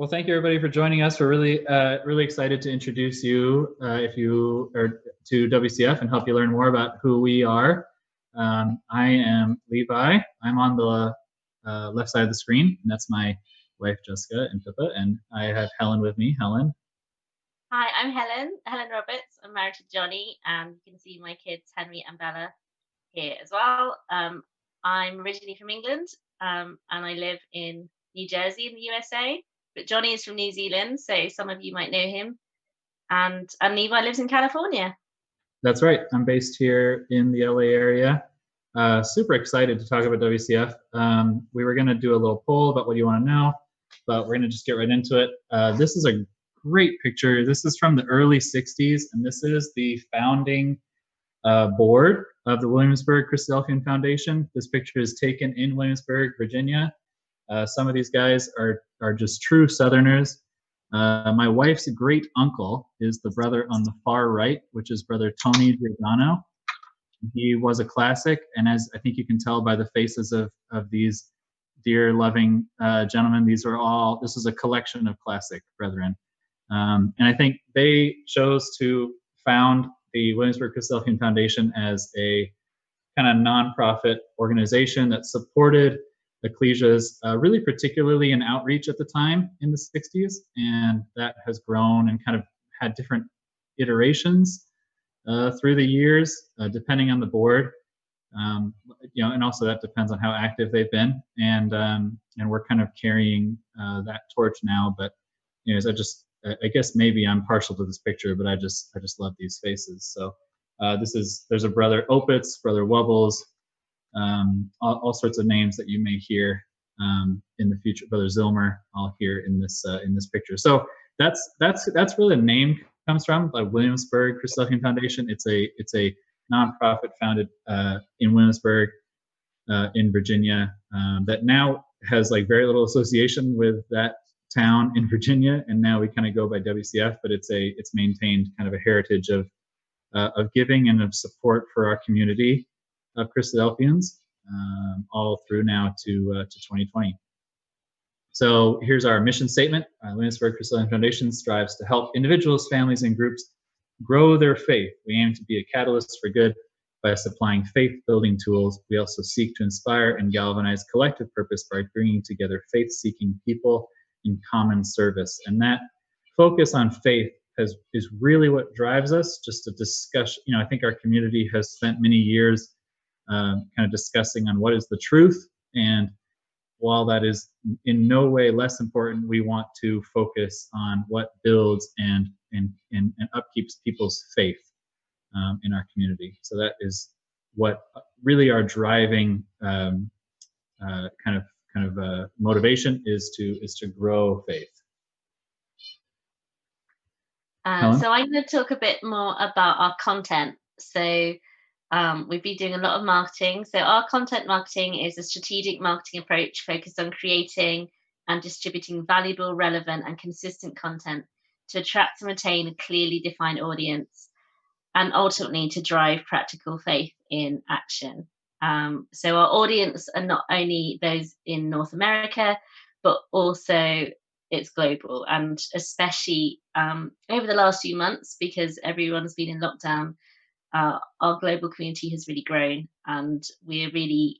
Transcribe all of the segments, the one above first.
Well, thank you everybody for joining us. We're really excited to introduce you, if you are to WCF and help you learn more about who we are. I am Levi. I'm on the left side of the screen, and that's my wife Jessica and Pippa, and I have Helen with me. Helen. Hi, I'm Helen Roberts. I'm married to Johnny, and you can see my kids, Henry and Bella, here as well. I'm originally from England, and I live in New Jersey in the USA. But Johnny is from New Zealand, so some of you might know him. And Levi lives in California. That's right. I'm based here in the LA area. Super excited to talk about WCF. We were going to do a little poll about what you want to know, but we're going to just get right into it. This is a great picture. This is from the early 60s, and this is the founding board of the Williamsburg Christadelphian Foundation. This picture is taken in Williamsburg, Virginia. Some of these guys are just true Southerners. My wife's great uncle is the brother on the far right, which is brother Tony Giordano. He was a classic, and as I think you can tell by the faces of these dear, loving gentlemen, this is a collection of classic brethren. And I think they chose to found the Williamsburg Christadelphian Foundation as a kind of nonprofit organization that supported ecclesias, really particularly in outreach at the time in the 60s, and that has grown and kind of had different iterations through the years, depending on the board. And also that depends on how active they've been, and we're kind of carrying that torch now. But I guess maybe I'm partial to this picture, but I just love these faces. So there's a brother Opitz, brother Wubbles, all sorts of names that you may hear in the future. Brother Zilmer, all here in this picture. So that's where the name comes from, by Williamsburg Christadelphian Foundation. It's a nonprofit founded in Williamsburg, in Virginia, that now has like very little association with that town in Virginia, and now we kind of go by WCF. But it's maintained kind of a heritage of giving and of support for our community of Christadelphians, all through now to 2020. So here's our mission statement. Williamsburg Christadelphian Foundation strives to help individuals, families, and groups grow their faith. We aim to be a catalyst for good by supplying faith-building tools. We also seek to inspire and galvanize collective purpose by bringing together faith-seeking people in common service. And that focus on faith is really what drives us. Just a discussion. I think our community has spent many years kind of discussing on what is the truth, and while that is in no way less important, we want to focus on what builds and upkeeps people's faith in our community. So that is what really our driving kind of motivation is to grow faith. So I'm going to talk a bit more about our content. So we've been doing a lot of marketing. So our content marketing is a strategic marketing approach focused on creating and distributing valuable, relevant, and consistent content to attract and retain a clearly defined audience, and ultimately to drive practical faith in action. So our audience are not only those in North America, but also it's global, and especially over the last few months, because everyone's been in lockdown, our global community has really grown, and we're really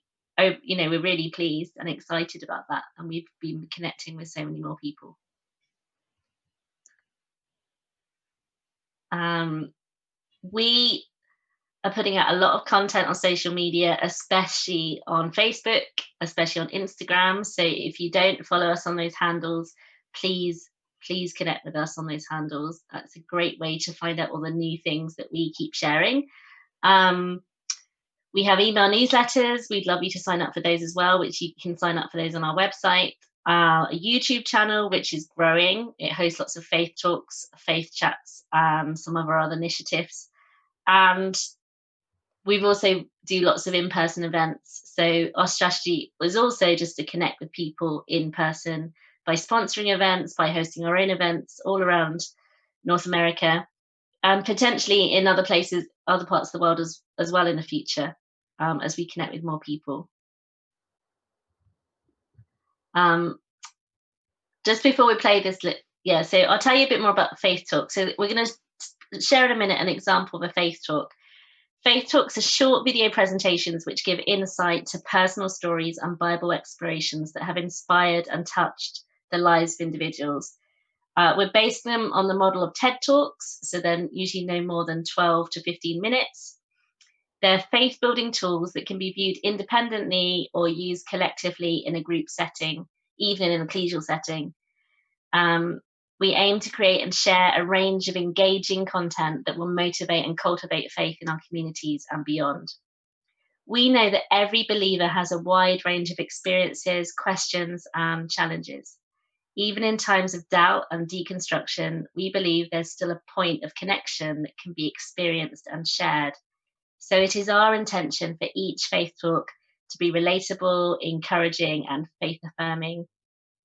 pleased and excited about that, and we've been connecting with so many more people. We are putting out a lot of content on social media, especially on Facebook, especially on Instagram. So if you don't follow us on those handles, please connect with us on those handles. That's a great way to find out all the new things that we keep sharing. We have email newsletters. We'd love you to sign up for those as well, which you can sign up for those on our website. A YouTube channel, which is growing. It hosts lots of faith talks, faith chats, some of our other initiatives. And we've also do lots of in-person events. So our strategy was also just to connect with people in person by sponsoring events, by hosting our own events all around North America, and potentially in other places, other parts of the world as well in the future, as we connect with more people. just before we play this, so I'll tell you a bit more about Faith Talk. So we're going to share in a minute an example of a Faith Talk. Faith Talks are short video presentations which give insight to personal stories and Bible explorations that have inspired and touched the lives of individuals. We're basing them on the model of TED Talks, so they're usually no more than 12 to 15 minutes. They're faith-building tools that can be viewed independently or used collectively in a group setting, even in an ecclesial setting. We aim to create and share a range of engaging content that will motivate and cultivate faith in our communities and beyond. We know that every believer has a wide range of experiences, questions, and challenges. Even in times of doubt and deconstruction, we believe there's still a point of connection that can be experienced and shared. So it is our intention for each Faith Talk to be relatable, encouraging, and faith-affirming.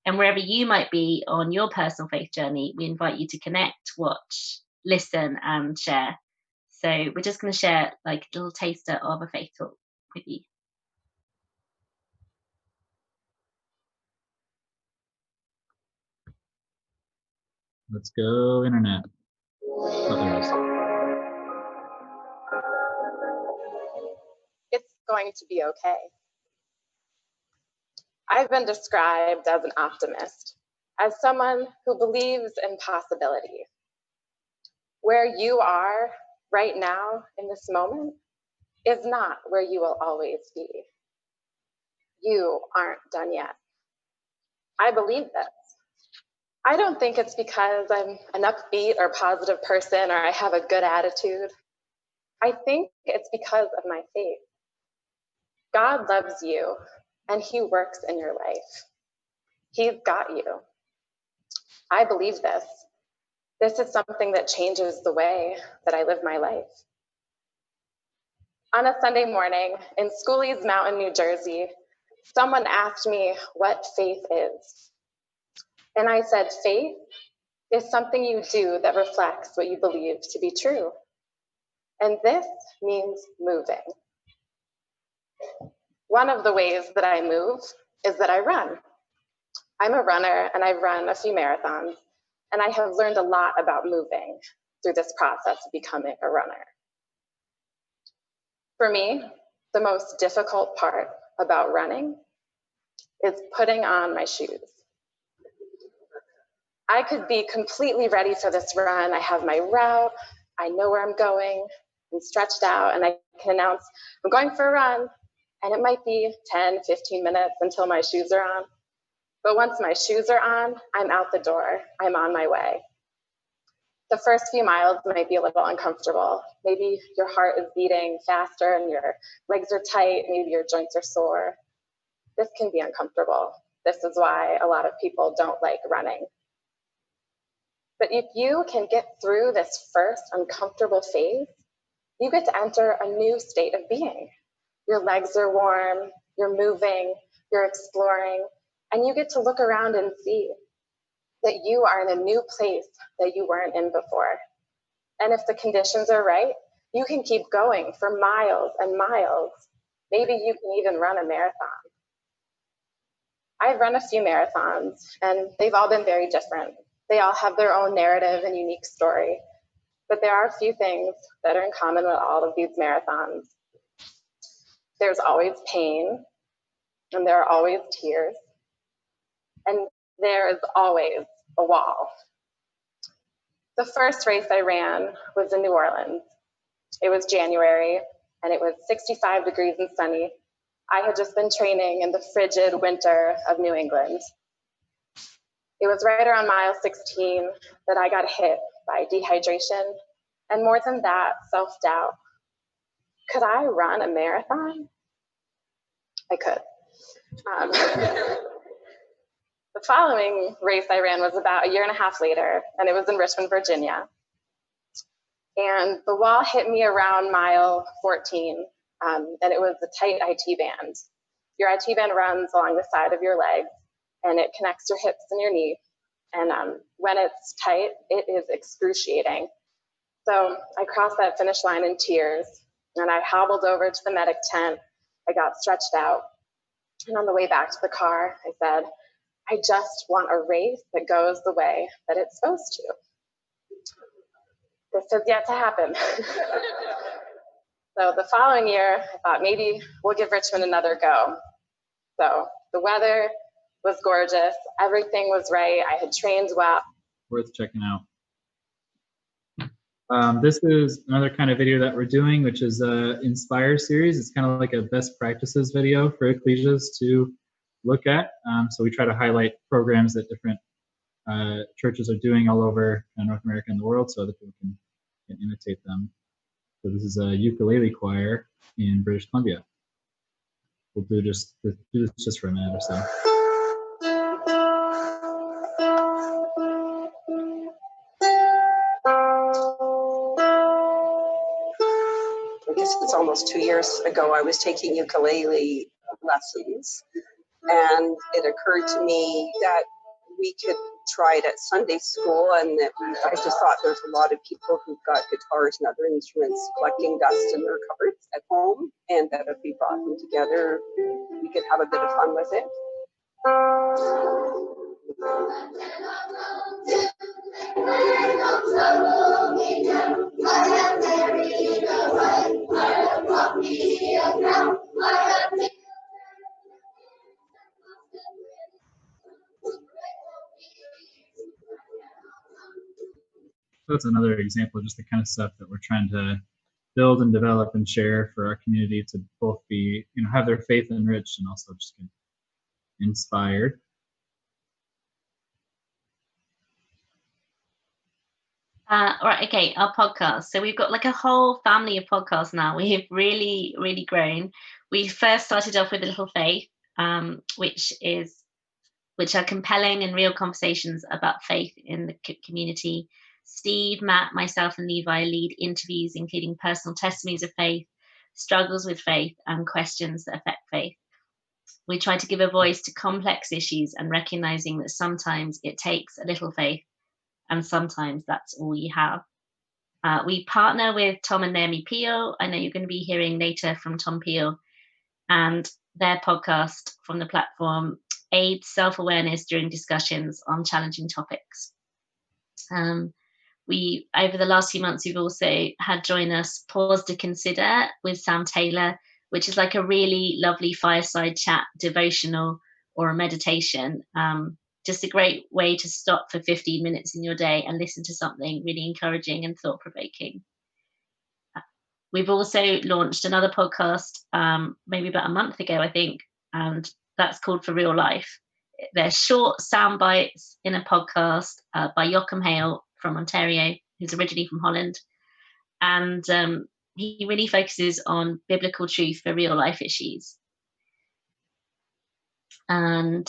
And wherever you might be on your personal faith journey, we invite you to connect, watch, listen, and share. So we're just going to share like a little taster of a Faith Talk with you. Let's go, internet. Oh, there it is. It's going to be okay. I've been described as an optimist, as someone who believes in possibility. Where you are right now in this moment is not where you will always be. You aren't done yet. I believe this. I don't think it's because I'm an upbeat or positive person or I have a good attitude. I think it's because of my faith. God loves you and He works in your life. He's got you. I believe this. This is something that changes the way that I live my life. On a Sunday morning in Schooley's Mountain, New Jersey, someone asked me what faith is. And I said, faith is something you do that reflects what you believe to be true. And this means moving. One of the ways that I move is that I run. I'm a runner and I've run a few marathons, and I have learned a lot about moving through this process of becoming a runner. For me, the most difficult part about running is putting on my shoes. I could be completely ready for this run. I have my route, I know where I'm going, I'm stretched out, and I can announce, I'm going for a run, and it might be 10, 15 minutes until my shoes are on. But once my shoes are on, I'm out the door, I'm on my way. The first few miles might be a little uncomfortable. Maybe your heart is beating faster and your legs are tight, maybe your joints are sore. This can be uncomfortable. This is why a lot of people don't like running. But if you can get through this first uncomfortable phase, you get to enter a new state of being. Your legs are warm, you're moving, you're exploring, and you get to look around and see that you are in a new place that you weren't in before. And if the conditions are right, you can keep going for miles and miles. Maybe you can even run a marathon. I've run a few marathons, and they've all been very different. They all have their own narrative and unique story. But there are a few things that are in common with all of these marathons. There's always pain, and there are always tears, and there is always a wall. The first race I ran was in New Orleans. It was January, and it was 65 degrees and sunny. I had just been training in the frigid winter of New England. It was right around mile 16 that I got hit by dehydration, and more than that, self-doubt. Could I run a marathon? I could. The following race I ran was about a year and a half later, and it was in Richmond, Virginia. And the wall hit me around mile 14, and it was a tight IT band. Your IT band runs along the side of your leg, and it connects your hips and your knee. And when it's tight, it is excruciating. So I crossed that finish line in tears, and I hobbled over to the medic tent. I got stretched out. And on the way back to the car, I said, I just want a race that goes the way that it's supposed to. This has yet to happen. So the following year, I thought maybe we'll give Richmond another go. So the weather was gorgeous. Everything was right. I had trained well. Worth checking out. This is another kind of video that we're doing, which is a Inspire series. It's kind of like a best practices video for ecclesias to look at. So we try to highlight programs that different churches are doing all over North America and the world so other people can imitate them. So this is a ukulele choir in British Columbia. We'll do this just for a minute or so. I guess it's almost 2 years ago I was taking ukulele lessons, and it occurred to me that we could try it at Sunday school, and that I just thought there's a lot of people who've got guitars and other instruments collecting dust in their cupboards at home, and that if we brought them together, we could have a bit of fun with it. That's another example of just the kind of stuff that we're trying to build and develop and share for our community to both be, have their faith enriched and also just get inspired. Right, okay, our podcast. So we've got like a whole family of podcasts now. We have really, really grown. We first started off with A Little Faith, which are compelling and real conversations about faith in the community. Steve, Matt, myself, and Levi lead interviews, including personal testimonies of faith, struggles with faith, and questions that affect faith. We try to give a voice to complex issues and recognizing that sometimes it takes a little faith and sometimes that's all you have. We partner with Tom and Naomi Peel. I know you're going to be hearing later from Tom Peel, and their podcast from the platform aids self-awareness during discussions on challenging topics. Over the last few months, we've also had join us Pause to Consider with Sam Taylor, which is like a really lovely fireside chat, devotional, or a meditation. Just a great way to stop for 15 minutes in your day and listen to something really encouraging and thought-provoking. We've also launched another podcast maybe about a month ago, I think, and that's called For Real Life. They're short sound bites in a podcast by Joachim Hale from Ontario, who's originally from Holland. And he really focuses on biblical truth for real life issues. And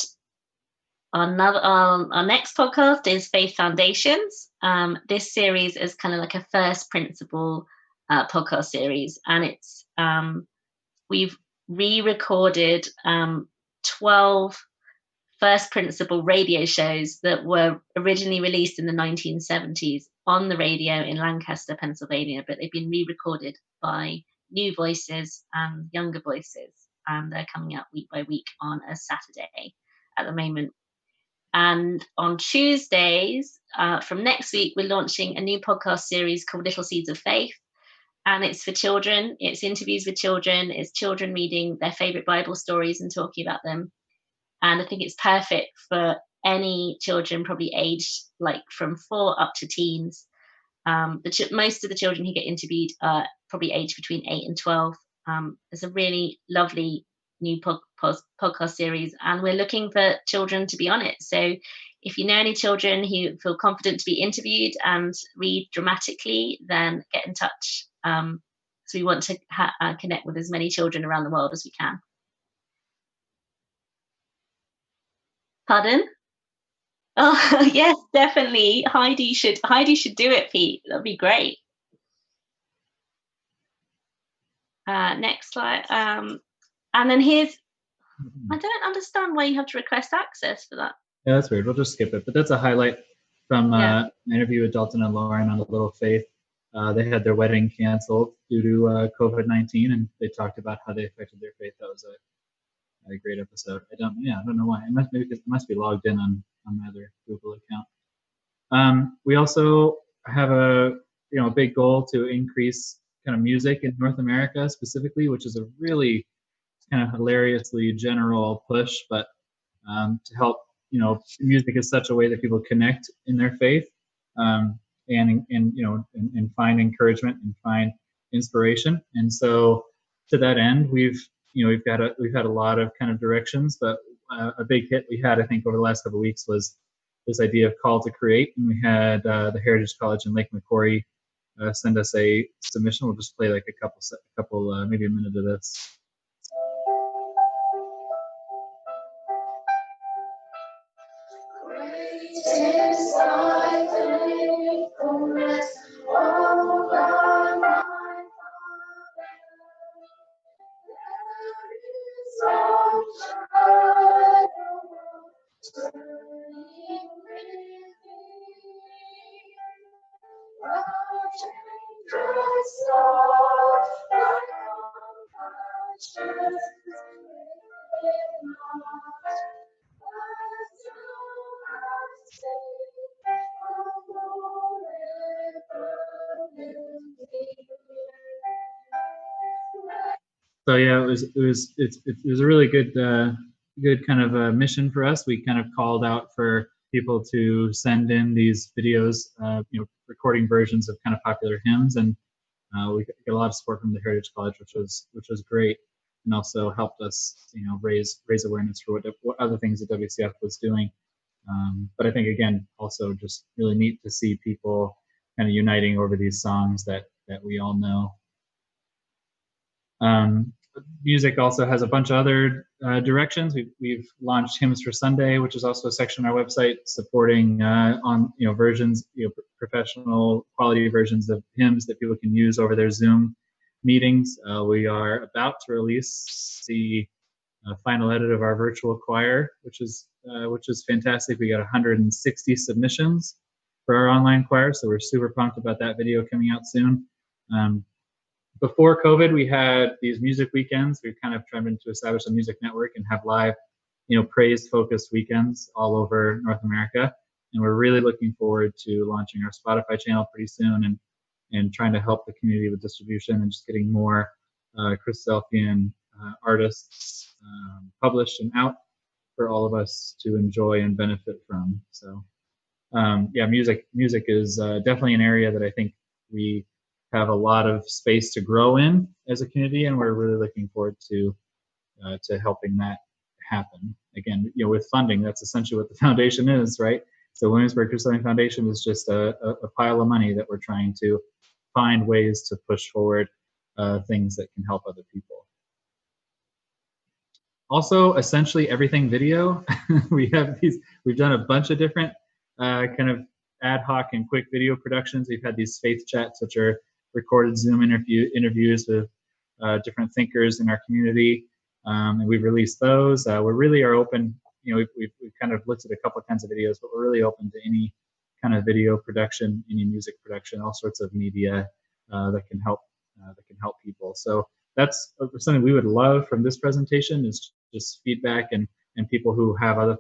our next podcast is Faith Foundations. This series is kind of like a first principle podcast series, and it's we've re-recorded 12 first principle radio shows that were originally released in the 1970s on the radio in Lancaster, Pennsylvania, but they've been re-recorded by new voices and younger voices, and they're coming out week by week on a Saturday at the moment. And on Tuesdays from next week, we're launching a new podcast series called Little Seeds of Faith. And it's for children. It's interviews with children. It's children reading their favorite Bible stories and talking about them. And I think it's perfect for any children, probably aged like from 4 up to teens. Most of the children who get interviewed are probably aged between 8 and 12. It's a really lovely new podcast series, and we're looking for children to be on it. So if you know any children who feel confident to be interviewed and read dramatically, then get in touch. So we want to connect with as many children around the world as we can. Pardon? Oh yes, definitely. Heidi should do it, Pete. That'd be great. Next slide. And then here's, I don't understand why you have to request access for that. Yeah, that's weird. We'll just skip it. But that's a highlight from an interview with Dalton and Lauren on A Little Faith. They had their wedding canceled due to COVID-19, and they talked about how they affected their faith. That was a great episode. I don't know why. It must be logged in on my other Google account. We also have a big goal to increase kind of music in North America specifically, which is a really kind of hilariously general push, but to help, music is such a way that people connect in their faith, and find encouragement and find inspiration. And so to that end, we've had a lot of kind of directions, but a big hit we had, I think, over the last couple of weeks was this idea of call to create. And we had the Heritage College in Lake McQuarrie send us a submission. We'll just play like a couple maybe a minute of this. Is thy faithfulness, O God, my Father. There is no shadow turning with thee. Thou changest not, thy compassions fail not. So yeah, it was a really good kind of a mission for us. We kind of called out for people to send in these videos, recording versions of kind of popular hymns, and we got a lot of support from the Heritage College, which was great, and also helped us raise awareness for what other things that WCF was doing. But I think again, also just really neat to see people kind of uniting over these songs that we all know. Music also has a bunch of other directions. We've launched Hymns for Sunday, which is also a section on our website supporting on versions, professional quality versions of hymns that people can use over their Zoom meetings. We are about to release the final edit of our virtual choir, which is fantastic. We got 160 submissions for our online choir, so we're super pumped about that video coming out soon. Before COVID, we had these music weekends. We've kind of tried to establish a music network and have live, praise-focused weekends all over North America. And we're really looking forward to launching our Spotify channel pretty soon and trying to help the community with distribution and just getting more Christadelphian artists published and out for all of us to enjoy and benefit from. So, music is definitely an area that I think we have a lot of space to grow in as a community, and we're really looking forward to helping that happen. Again, with funding, that's essentially what the foundation is, right? So Williamsburg Christian Foundation is just a pile of money that we're trying to find ways to push forward things that can help other people. Also, essentially everything video. We've done a bunch of different kind of ad hoc and quick video productions. We've had these faith chats, which are recorded Zoom interviews with different thinkers in our community, and we've released those. We really are open. We've kind of looked at a couple of kinds of videos, but we're really open to any kind of video production, any music production, all sorts of media that can help people. So that's something we would love from this presentation, is just feedback and people who have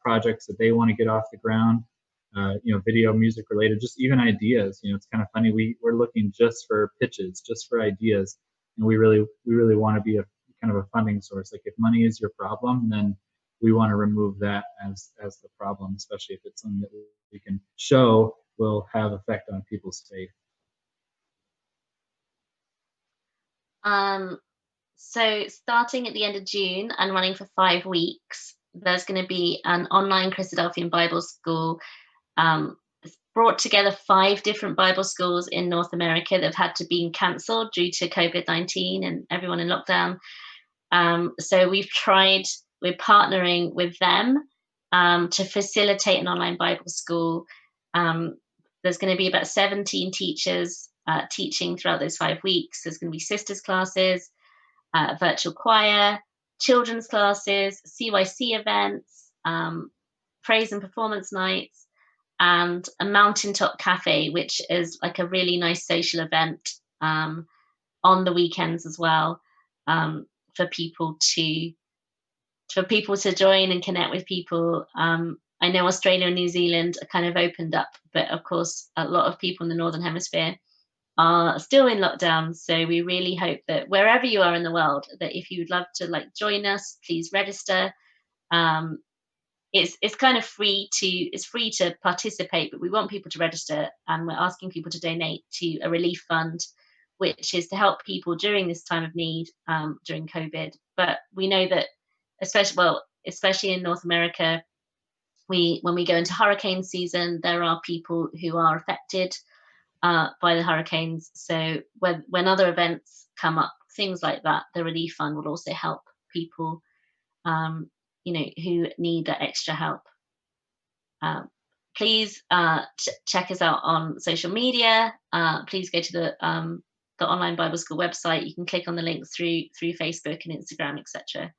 projects that they want to get off the ground. Video, music related, just even ideas. It's kind of funny. We're looking just for pitches, just for ideas, and we really want to be a kind of a funding source. Like if money is your problem, then we want to remove that as the problem, especially if it's something that we can show will have effect on people's faith. So starting at the end of June and running for 5 weeks, there's going to be an online Christadelphian Bible school. It's brought together 5 different Bible schools in North America that have had to be cancelled due to COVID-19 and everyone in lockdown. So we're partnering with them to facilitate an online Bible school. There's going to be about 17 teachers teaching throughout those 5 weeks. There's going to be sisters classes, virtual choir, children's classes, CYC events, praise and performance nights, and a mountaintop cafe, which is like a really nice social event on the weekends as well, for people to for people to join and connect with people. I know Australia and New Zealand are kind of opened up, but of course, a lot of people in the Northern Hemisphere are still in lockdown. So we really hope that wherever you are in the world, that if you would love to like join us, please register. It's kind of free to participate, but we want people to register, and we're asking people to donate to a relief fund, which is to help people during this time of need, during COVID. But we know that especially in North America, when we go into hurricane season, there are people who are affected by the hurricanes. So when other events come up, things like that, the relief fund will also help people, who need that extra help. Please check us out on social media. Please go to the online Bible School website. You can click on the links through Facebook and Instagram, etc.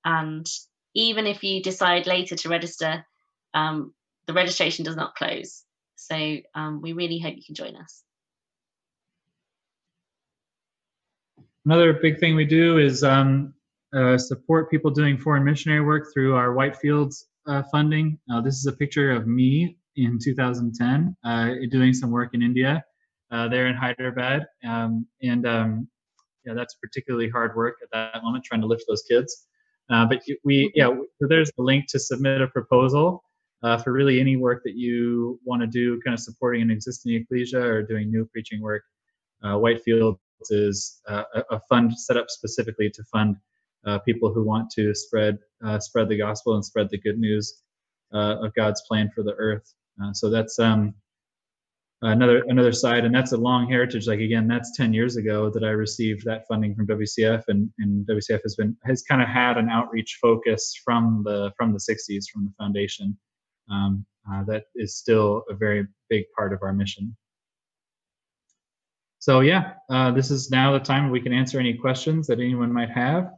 And even if you decide later to register, the registration does not close. So we really hope you can join us. Another big thing we do is support people doing foreign missionary work through our Whitefields funding. This is a picture of me in 2010 doing some work in India there in Hyderabad. That's particularly hard work at that moment, trying to lift those kids. So there's the link to submit a proposal for really any work that you want to do, kind of supporting an existing ecclesia or doing new preaching work. Whitefield is a fund set up specifically to fund people who want to spread the gospel and spread the good news of God's plan for the earth. So that's another side, and that's a long heritage. Like again, that's 10 years ago that I received that funding from WCF, and WCF has kind of had an outreach focus from the 60s, from the foundation. That is still a very big part of our mission. So this is now the time we can answer any questions that anyone might have.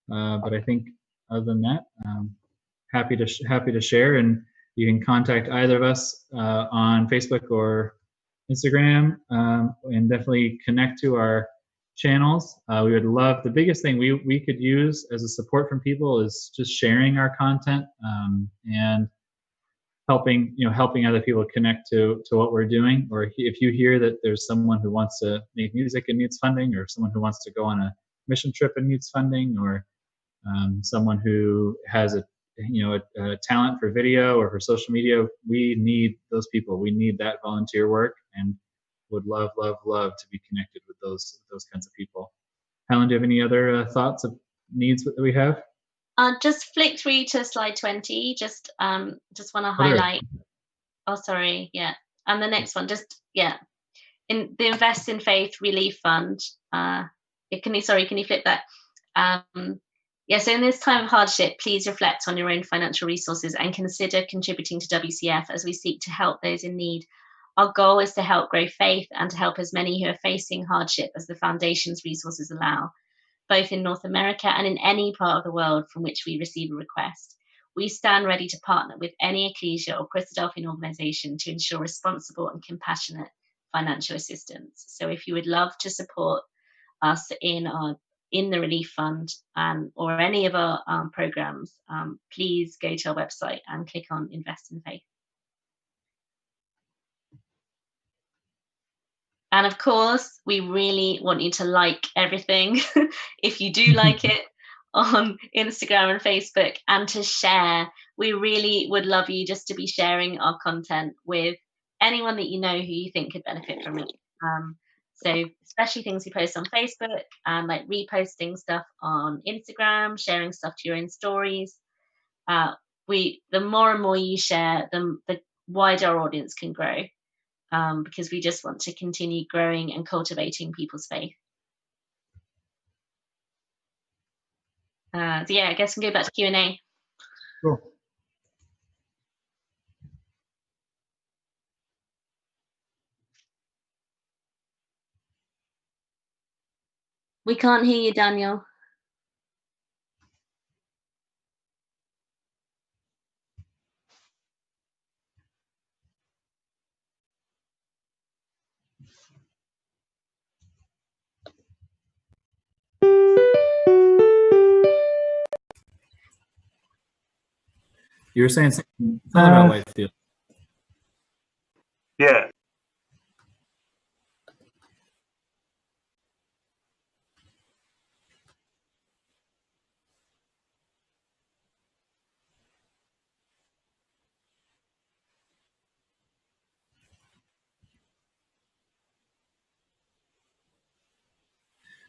But I think other than that, happy to share, and you can contact either of us on Facebook or Instagram, and definitely connect to our channels. We would love, the biggest thing we could use as a support from people is just sharing our content, and helping other people connect to what we're doing. Or if you hear that there's someone who wants to make music and needs funding, or someone who wants to go on a mission trip and needs funding, or someone who has a talent for video or for social media, we need those people. We need that volunteer work, and would love to be connected with those kinds of people. Helen, do you have any other thoughts of needs that we have? Just flick through to slide 20. Just want to highlight. Oh, sorry. Yeah, and the next one. In the Invest in Faith Relief Fund. Can you flip that? So in this time of hardship, please reflect on your own financial resources and consider contributing to WCF as we seek to help those in need. Our goal is to help grow faith and to help as many who are facing hardship as the Foundation's resources allow, both in North America and in any part of the world from which we receive a request. We stand ready to partner with any ecclesia or Christadelphian organisation to ensure responsible and compassionate financial assistance. So if you would love to support us in the Relief Fund or any of our programs, please go to our website and click on Invest in Faith. And of course, we really want you to like everything if you do like it on Instagram and Facebook, and to share. We really would love you just to be sharing our content with anyone that you know who you think could benefit from it. So especially things we post on Facebook, and like reposting stuff on Instagram, sharing stuff to your own stories. The more and more you share, the wider our audience can grow, because we just want to continue growing and cultivating people's faith. I guess we can go back to Q&A. Cool. We can't hear you, Daniel. You were saying something about Whitefield. Yeah.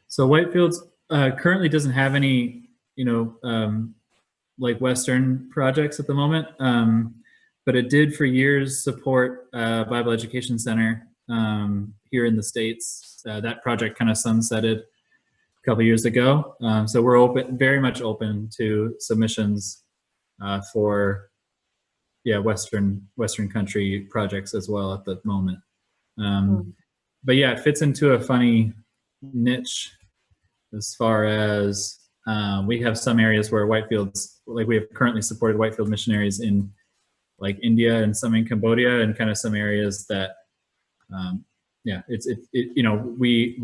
So Whitefields currently doesn't have any, like Western projects at the moment, but it did for years support Bible Education Center here in the States. That project kind of sunsetted a couple years ago, so we're very much open to submissions for Western country projects as well at the moment. But yeah, it fits into a funny niche as far as we have some areas where Whitefields, like we have currently supported Whitefield missionaries in like India and some in Cambodia, and kind of some areas that we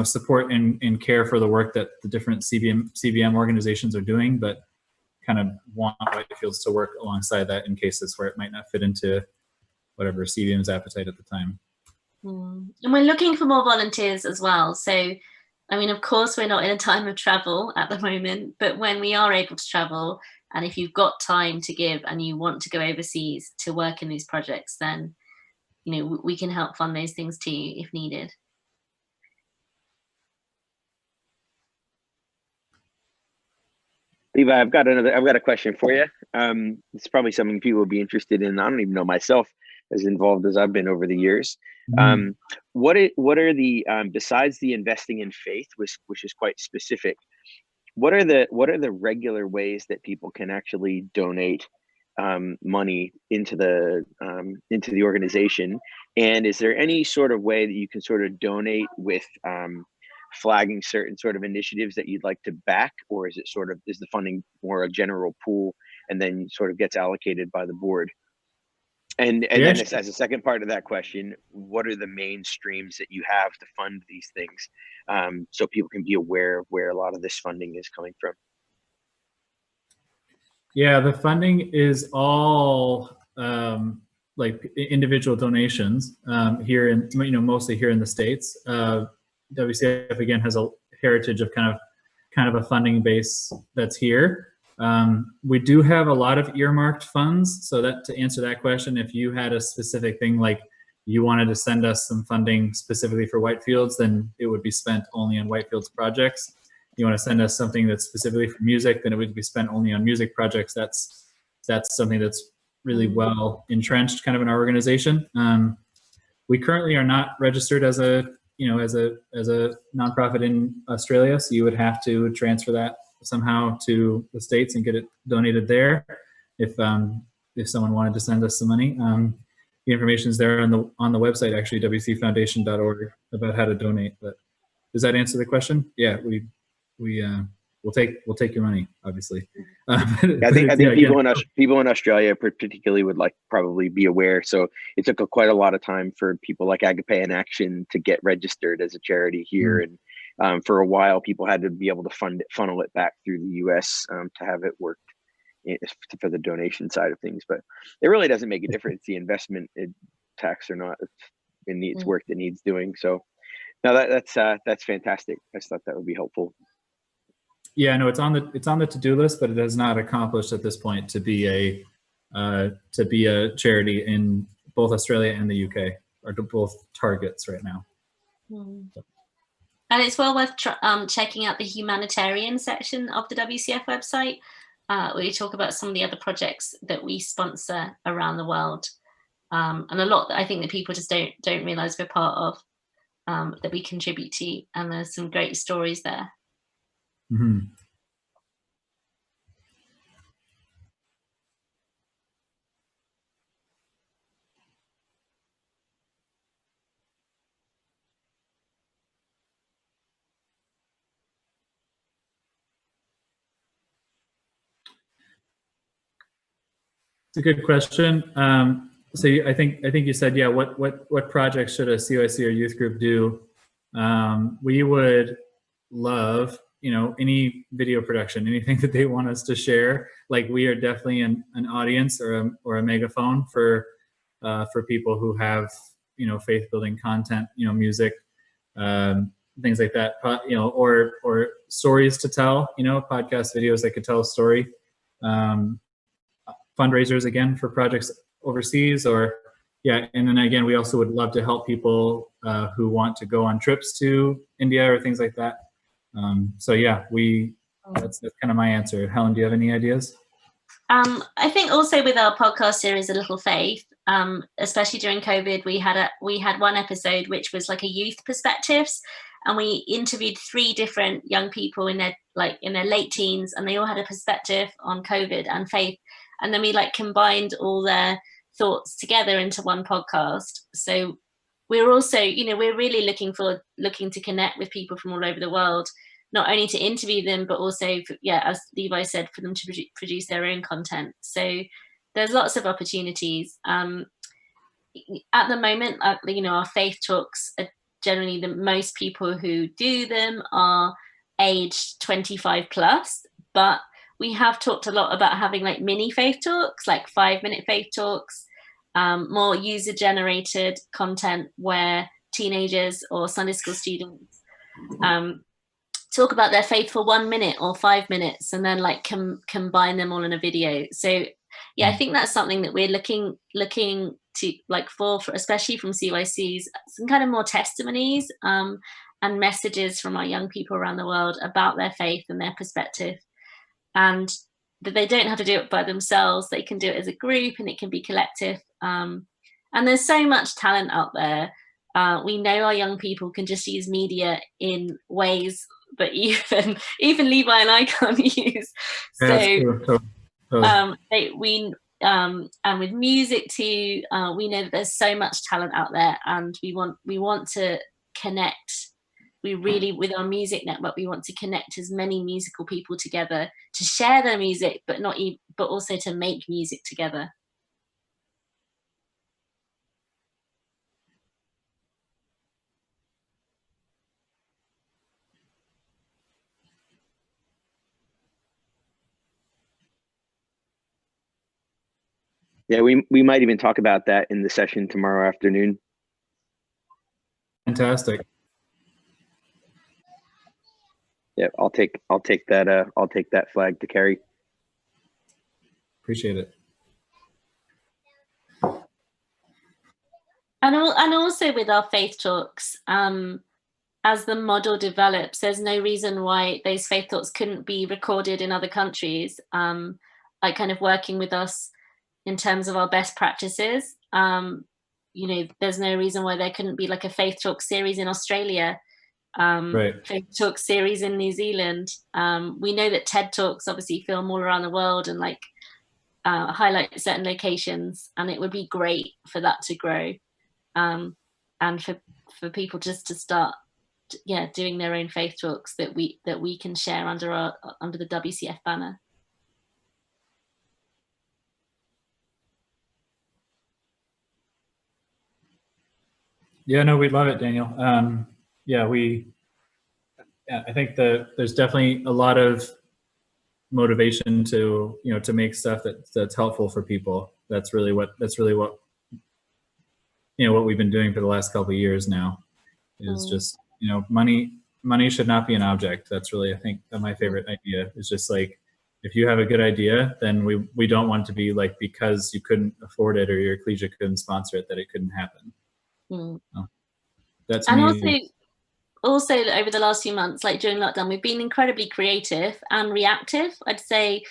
support and care for the work that the different CBM organizations are doing, but kind of want Whitefields to work alongside that in cases where it might not fit into whatever CBM's appetite at the time. And we're looking for more volunteers as well. So, I mean, of course, we're not in a time of travel at the moment, but when we are able to travel, and if you've got time to give and you want to go overseas to work in these projects, then, we can help fund those things too if needed. Levi, I've got a question for you. It's probably something people would be interested in. I don't even know myself, as involved as I've been over the years. What are the besides the investing in faith, which is quite specific, what are the regular ways that people can actually donate money into the organization? And is there any sort of way that you can sort of donate with flagging certain sort of initiatives that you'd like to back, or is the funding more a general pool and then sort of gets allocated by the board? And then as a second part of that question, what are the main streams that you have to fund these things, so people can be aware of where a lot of this funding is coming from? Yeah, the funding is all like individual donations here in, mostly here in the States. WCF again has a heritage of kind of a funding base that's here. We do have a lot of earmarked funds, so that to answer that question, if you had a specific thing like you wanted to send us some funding specifically for Whitefields, then it would be spent only on Whitefields projects. You want to send us something that's specifically for music, then it would be spent only on music projects. That's something that's really well entrenched kind of in our organization. We currently are not registered as a nonprofit in Australia, so you would have to transfer that somehow to the States and get it donated there if someone wanted to send us some money. The information is there on the website, actually, wcfoundation.org, about how to donate. But does that answer the question? Yeah, we'll take your money, obviously. I think people in Australia particularly would probably be aware. So it took quite a lot of time for people like Agape in Action to get registered as a charity here, and for a while people had to be able to funnel it back through the U.S. To have it work for the donation side of things. But it really doesn't make a difference, the investment tax or not. It's work that needs doing. So no, that's fantastic. I just thought that would be helpful. Yeah, no, it's on the to-do list, but it has not accomplished at this point to be a charity in both Australia and the UK, or to both targets right now. And it's well worth checking out the humanitarian section of the WCF website, where we talk about some of the other projects that we sponsor around the world, and a lot that I think that people just don't realize we're part of, that we contribute to, and there's some great stories there. It's a good question. So I think you said, yeah, what projects should a CYC or youth group do? We would love any video production, anything that they want us to share. Like, we are definitely an audience or a megaphone for people who have, faith building content, music, things like that, or stories to tell, podcast videos that could tell a story, fundraisers again for projects overseas, or and then again, we also would love to help people who want to go on trips to India or things like that. So yeah, that's kind of my answer. Helen, do you have any ideas? I think also with our podcast series, A Little Faith, especially during COVID, we had one episode which was like a youth perspectives, and we interviewed 3 different young people in their late teens, and they all had a perspective on COVID and faith, and then we combined all their thoughts together into one podcast. So we're also, we're really looking to connect with people from all over the world, not only to interview them, but also, as Levi said, for them to produce their own content. So there's lots of opportunities. At the moment, our faith talks are generally, the most people who do them are aged 25 plus, but we have talked a lot about having mini faith talks, 5-minute faith talks, more user generated content where teenagers or Sunday school students talk about their faith for 1 minute or 5 minutes, and then combine them all in a video. So I think that's something that we're looking to for especially from CYCs, some kind of more testimonies and messages from our young people around the world about their faith and their perspective, and that they don't have to do it by themselves. They can do it as a group, and it can be collective. And there's so much talent out there. We know our young people can just use media in ways but even Levi and I can't use. So and with music too, we know that there's so much talent out there, and we want to connect. We really, with our music network, we want to connect as many musical people together to share their music, but also to make music together. Yeah, we might even talk about that in the session tomorrow afternoon. Fantastic. Yeah, I'll take that flag to carry. Appreciate it. And also with our faith talks, as the model develops, there's no reason why those faith talks couldn't be recorded in other countries, kind of working with us in terms of our best practices. There's no reason why there couldn't be a faith talk series in Australia, right. Faith talk series in New Zealand. We know that TED Talks obviously film all around the world and highlight certain locations, and it would be great for that to grow, and for people just to start doing their own faith talks that we can share under the WCF banner. Yeah, no, we'd love it, Daniel. I think that there's definitely a lot of motivation to make stuff that's helpful for people. That's really what what we've been doing for the last couple of years now, is just money should not be an object. That's really, I think, my favorite idea is just if you have a good idea, then we don't want to be because you couldn't afford it or your collegiate couldn't sponsor it, that it couldn't happen. That's me. Also over the last few months, during lockdown, we've been incredibly creative and reactive. I'd say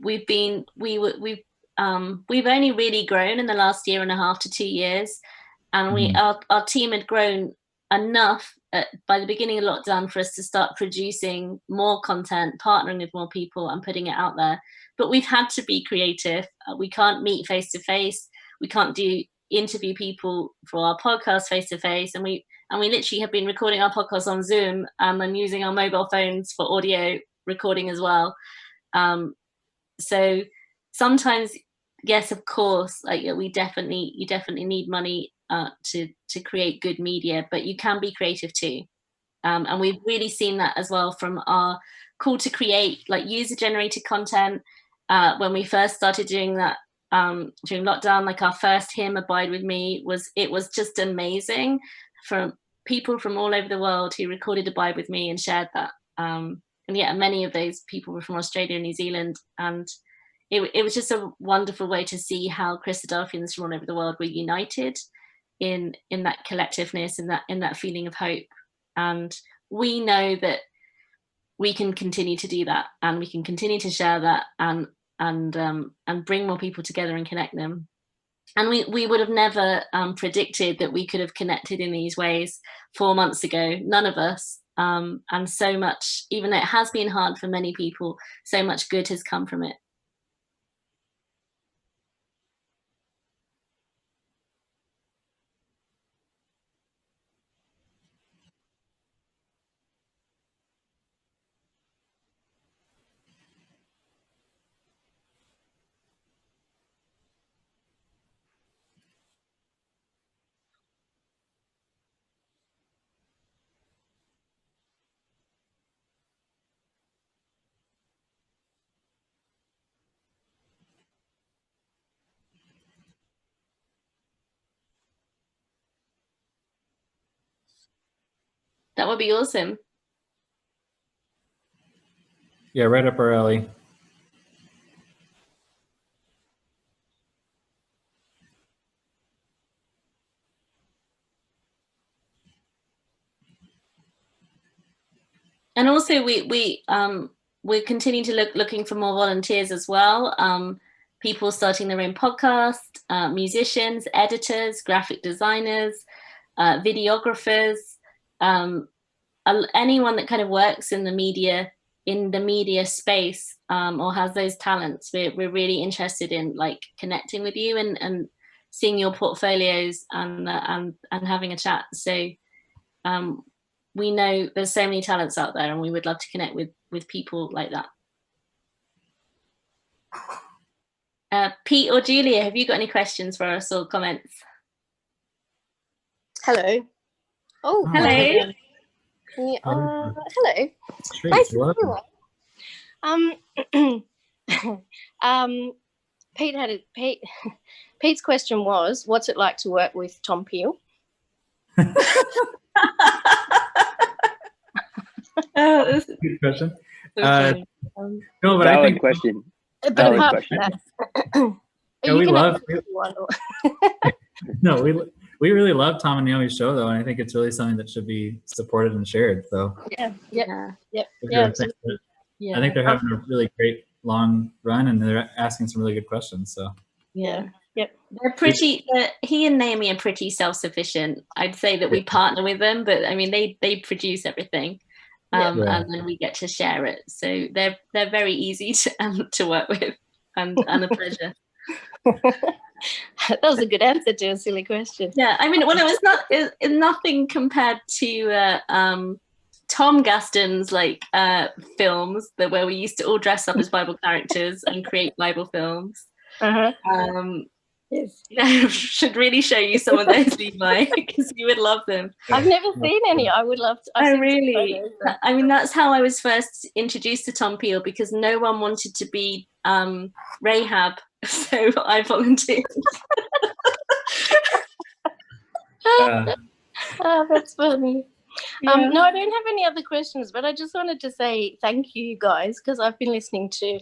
we've only really grown in the last 1.5 to 2 years, and our team had grown enough by the beginning of lockdown for us to start producing more content, partnering with more people and putting it out there. But we've had to be creative. We can't meet face to face. We can't interview people for our podcast face to face, and we literally have been recording our podcast on Zoom and using our mobile phones for audio recording as well. So sometimes, yes, of course, you definitely need money to create good media, but you can be creative too. And we've really seen that as well from our call to create, like user-generated content. When we first started doing that during lockdown, like our first hymn, Abide With Me, was just amazing, from people from all over the world who recorded Abide With Me and shared that. And yeah, many of those people were from Australia and New Zealand. And it was just a wonderful way to see how Christadelphians from all over the world were united in that collectiveness, in that feeling of hope. And we know that we can continue to do that, and we can continue to share that, and bring more people together and connect them. And we would have never predicted that we could have connected in these ways 4 months ago, none of us. And so much, even though it has been hard for many people, so much good has come from it. That would be awesome. Yeah, right up our alley. And also we're continuing to looking for more volunteers as well. People starting their own podcast, musicians, editors, graphic designers, videographers, anyone that kind of works in the media space, or has those talents. We're really interested in like connecting with you and seeing your portfolios and having a chat. So we know there's so many talents out there, and we would love to connect with people like that. Pete or Julia, have you got any questions for us or comments? Hello. Oh, hello. Yeah, hello. Nice to meet you. Pete's question was, what's it like to work with Tom Peel? That's a good question. No, but valid I think question. But Valid apart question. from that, yeah, we really love Tom and Naomi's show, though, and I think it's really something that should be supported and shared. So yeah. I think they're having a really great long run, and they're asking some really good questions. So they're pretty. He and Naomi are pretty self-sufficient. I'd say that we partner with them, but I mean they produce everything, and then we get to share it. So they're very easy to work with, and a pleasure. That was a good answer to a silly question. Yeah, I mean, it was nothing compared to Tom Gaston's films where we used to all dress up as Bible characters and create Bible films. Yes. Should really show you some of those, Levi, because you would love them. I've never seen any. I would love to. I mean, that's how I was first introduced to Tom Peel, because no one wanted to be Rahab, so I volunteered. Oh, that's funny. No, I don't have any other questions, but I just wanted to say thank you guys, because I've been listening to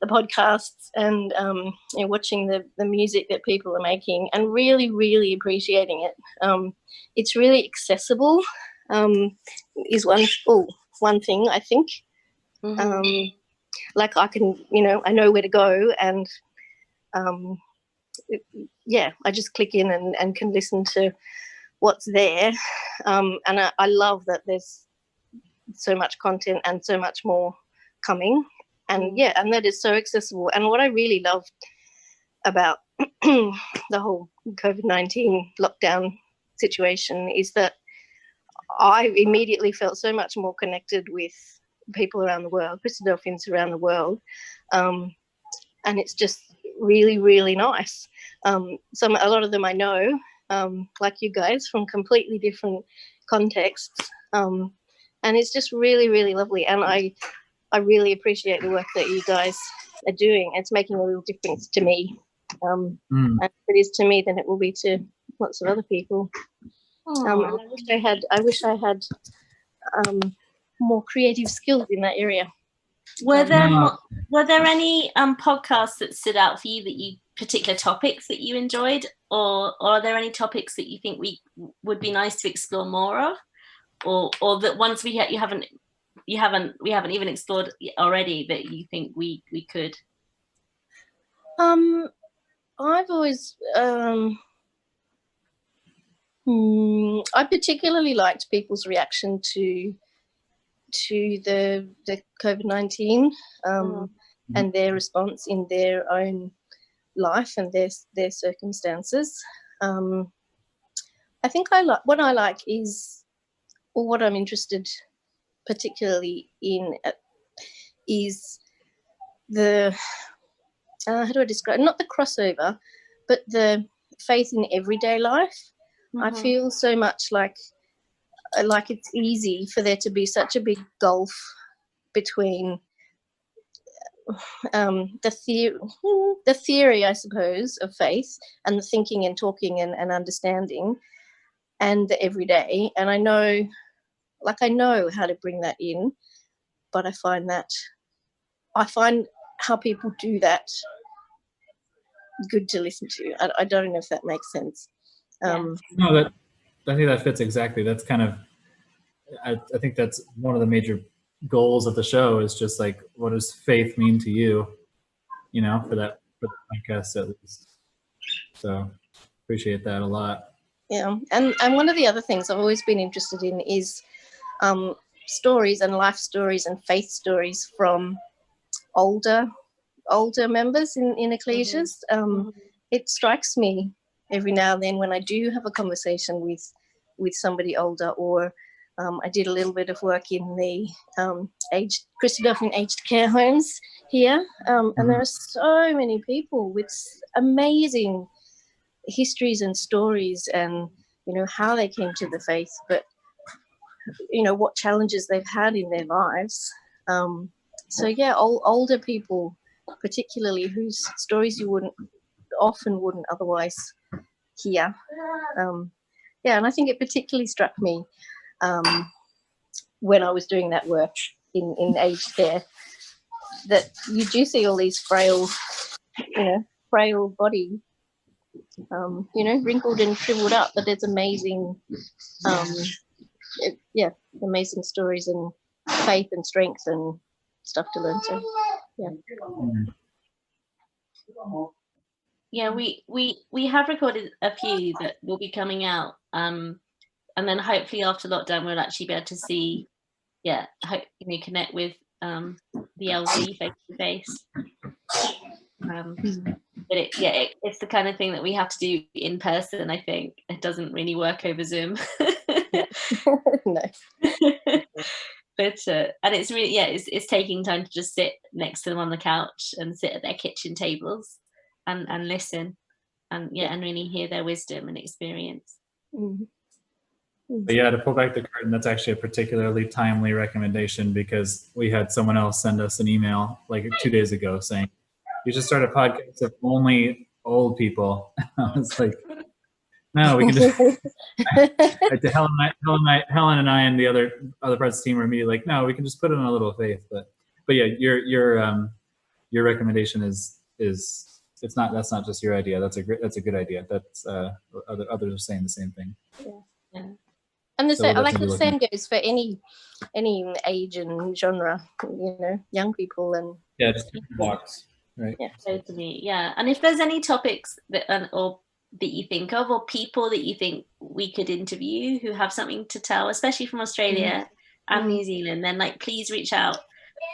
the podcasts and watching the music that people are making, and really, really appreciating it. It's really accessible, is one thing, I think. Mm-hmm. Like I can, I know where to go, and I just click in and can listen to what's there. And I love that there's so much content and so much more coming. And and that is so accessible. And what I really loved about the whole COVID-19 lockdown situation is that I immediately felt so much more connected with people around the world, Christadelphians around the world. And it's just really, really nice. A lot of them I know, like you guys, from completely different contexts. and it's just really, really lovely. And I really appreciate the work that you guys are doing. It's making a real difference to me. And if it is to me, then it will be to lots of other people. And I wish I had more creative skills in that area. Were there any podcasts that stood out for you, that you particular topics that you enjoyed, or are there any topics that you think we would be nice to explore more of, or that ones we haven't even explored already that you think we could? I've always I particularly liked people's reaction to the COVID-19 and their response in their own life and their circumstances. I think what I like is, or what I'm interested particularly in, is the how do I describe, not the crossover, but the faith in everyday life. I feel so much like it's easy for there to be such a big gulf between the theory, I suppose, of faith, and the thinking and talking and understanding, and the everyday. And I know how to bring that in, but I find how people do that good to listen to. I don't know if that makes sense. No, I think that fits exactly. That's kind of, I think that's one of the major goals of the show, is just like, what does faith mean to you? For the podcast at least. So appreciate that a lot. Yeah, and one of the other things I've always been interested in is stories and life stories and faith stories from older members in ecclesias. It strikes me every now and then when I do have a conversation with somebody older, or I did a little bit of work in the Christadelphian aged care homes here, and there are so many people with amazing histories and stories, and how they came to the faith, but what challenges they've had in their lives. So yeah, older people particularly, whose stories you wouldn't otherwise hear. Yeah, and I think it particularly struck me when I was doing that work in aged care, that you do see all these frail body, wrinkled and shriveled up, but there's amazing amazing stories and faith and strength and stuff to learn. So yeah, we have recorded a few that will be coming out, and then hopefully after lockdown we'll actually be able to see, connect with the LV face to face. But it's the kind of thing that we have to do in person. I think it doesn't really work over Zoom. No. But and it's really it's taking time to just sit next to them on the couch and sit at their kitchen tables and listen and really hear their wisdom and experience. But yeah, to pull back the curtain, that's actually a particularly timely recommendation, because we had someone else send us an email like 2 days ago saying, you should start a podcast of only old people. I was like, no, we can just like Helen and I and the other parts of the team were immediately like, no, we can just put in a little faith. But yeah, your recommendation is that's not just your idea. That's a good idea. That's others are saying the same thing. Yeah. And the same goes for any age and genre, young people and just box, right? Yeah, totally. Yeah, and if there's any topics that you think of, or people that you think we could interview who have something to tell, especially from Australia and New Zealand, then please reach out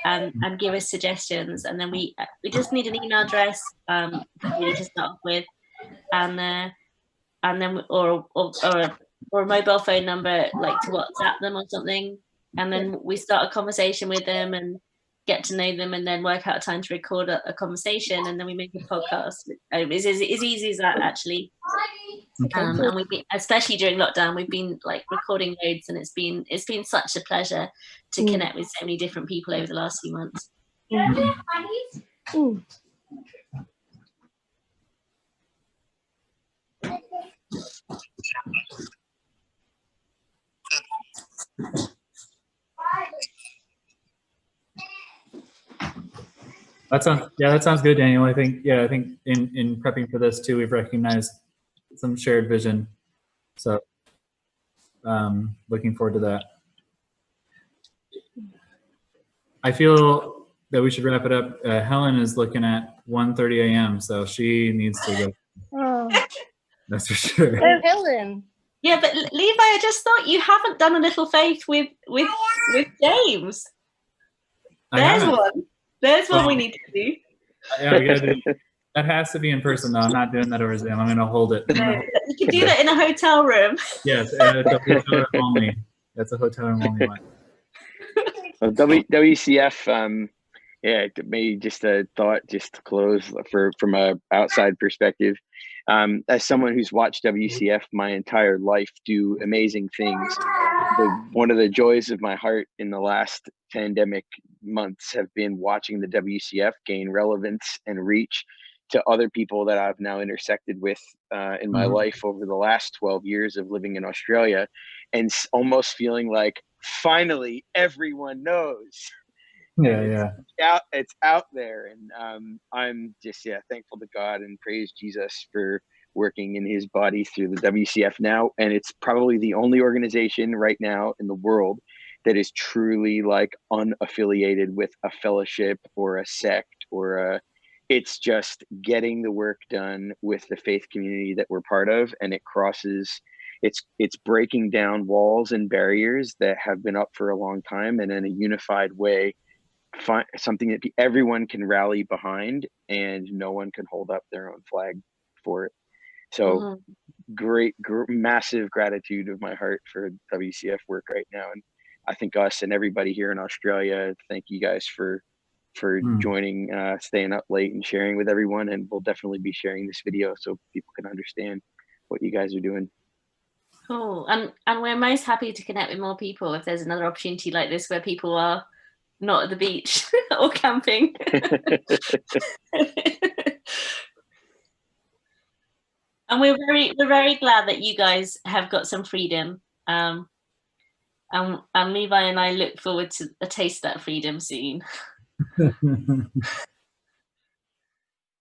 and give us suggestions, and then we just need an email address that we need to start off with, and then or a mobile phone number, to WhatsApp them or something, and then we start a conversation with them, and get to know them and then work out a time to record a conversation, and then we make a podcast. It's as easy as that, actually. And we've been, especially during lockdown, we've been like recording loads, and it's been such a pleasure to connect with so many different people over the last few months. That sounds good, Daniel. I think in prepping for this too, we've recognized some shared vision. So looking forward to that. I feel that we should wrap it up. Helen is looking at 1:30 a.m. so she needs to go. Oh. That's for sure. Oh, Helen. Yeah, but Levi, I just thought you haven't done a little faith with James. There's one we need to do. Yeah, we gotta do. That has to be in person, though. I'm not doing that over Zoom. I'm going to hold it. No, you can do that in a hotel room. Yes, it's a hotel room only. That's a hotel room only one. Well, WCF, maybe just a thought, just to close from a outside perspective. As someone who's watched WCF my entire life do amazing things, one of the joys of my heart in the last pandemic months have been watching the WCF gain relevance and reach to other people that I've now intersected with in my life over the last 12 years of living in Australia, and almost feeling like finally everyone knows. Yeah. It's out there, and I'm just thankful to God and praise Jesus for working in his body through the WCF now. And it's probably the only organization right now in the world that is truly like unaffiliated with a fellowship or a sect or it's just getting the work done with the faith community that we're part of, and it crosses. It's breaking down walls and barriers that have been up for a long time, and in a unified way, find something that everyone can rally behind, and no one can hold up their own flag for it. So great, massive gratitude of my heart for WCF work right now, and I think us and everybody here in Australia, thank you guys for joining, staying up late and sharing with everyone, and we'll definitely be sharing this video so people can understand what you guys are doing. Cool. And we're most happy to connect with more people if there's another opportunity like this where people are not at the beach or camping. And we're very glad that you guys have got some freedom. And Levi and I look forward to a taste of that freedom soon.